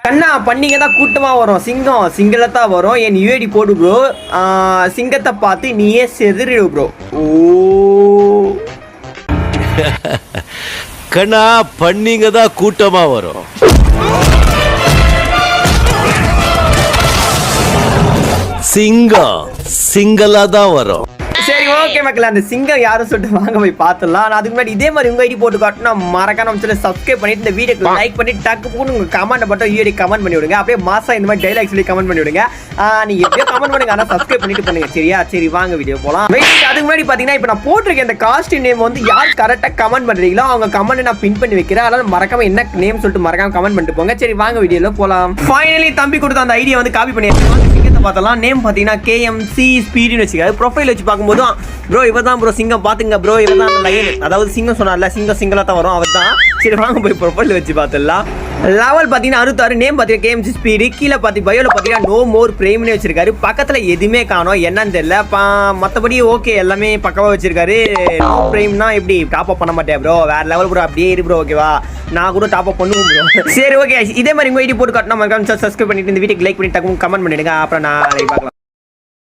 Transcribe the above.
கண்ணா பண்ணிங்க தான் கூட்டமாக வரும். சிங்கம் சிங்கிள தான் வரும். என் யூஐடி போடு ப்ரோ. சிங்கத்தை பார்த்து நீயே செதறிடு ப்ரோ. ஓ கண்ணா பண்ணிங்க தான் கூட்டமா வரும். சிங்கம் சிங்களா தான் வரும். சரி ஓகே மக்கள், அந்த சிங்கம் யாரும் சொல்லிட்டு வாங்க போய் பார்த்துடலாம். நான் அதுக்கு முன்னாடி இதே மாதிரி உங்க ஐடி போட்டு காட்டினா மறக்காம சொல்லி சப்ஸ்கிரைப் பண்ணிட்டு இந்த வீடியோக்கு லைக் பண்ணி டக்கு போட்டு உங்க கமெண்ட் மட்டும் யூஐடி கமெண்ட் பண்ணி விடுங்க. அப்படியே மாசா இந்த மாதிரி டைலாக் சொல்லி கமெண்ட் பண்ணி விடுங்க. நீங்க எப்படியோ கமெண்ட் பண்ணுங்க, ஆனால் சப்ஸ்கிரைப் பண்ணிட்டு பண்ணுங்க சரியா? சரி வாங்க வீடியோ போலாம். அதுக்கு முன்னாடி பாத்தீங்கன்னா இப்போ நான் போட்டிருக்கேன் இந்த காஸ்டியூம் நேம் வந்து யார் கரெக்டாக கமெண்ட் பண்றீங்களோ அவங்க கமெண்ட் நான் பின் பண்ணி வைக்கிறேன். அதனால மறக்காம என்ன நேம் சொல்லிட்டு மறக்காம கமெண்ட் பண்ணிட்டு போங்க. சரி வாங்க வீடியோல போலாம். ஃபைனலி தம்பி கொடுத்த அந்த ஐடியா வந்து காப்பி பண்ணிடுறேன். பார்த்தலாம் நேம் பார்த்தீங்கன்னா KMC ஸ்பீடுன்னு வச்சுக்காது. ப்ரொஃபைல் வச்சு பார்க்கும்போது ப்ரோ இவர் தான் ப்ரோ சிங்கம் பார்த்துங்க ப்ரோ, இவர் தான் அந்த லைன், அதாவது சிங்கம் சொன்னார்ல சிங்கம் சிங்கலாக தான் வரும் அவர் தான். சரி வாங்க போய் ப்ரொஃபைல் வச்சு பார்த்துடலாம். லெவல் பார்த்தீங்கன்னா 66, நேம் பார்த்தீங்கன்னா KMC ஸ்பீடு. கீழே பயோவில் பார்த்தீங்கன்னா நோ மோர் பிரேம்னு வச்சிருக்காரு. பக்கத்தில் எதுவுமே காணோம், என்னன்னு தெரியல. மற்றபடி ஓகே எல்லாமே பக்கவாக வச்சிருக்காரு. நோ பிரேம்னா எப்படி டாப் அப் பண்ண மாட்டேன் ப்ரோ, வேற லெவல் ப்ரோ, அப்படியே இரு ப்ரோ ஓகேவா? நான் கூட டாப் அப் பண்ணுவோம் ப்ரோ. சரி ஓகே, இதே மாதிரி உங்கள் ஐடி போட்டு காட்டினா மறக்காம சப்ஸ்கிரைப் பண்ணிட்டு இந்த வீடியோக்கு லைக் பண்ணி டக்கு கமெண்ட் பண்ணிடுங்க. அப்புறம் நான் பார்க்கலாம்.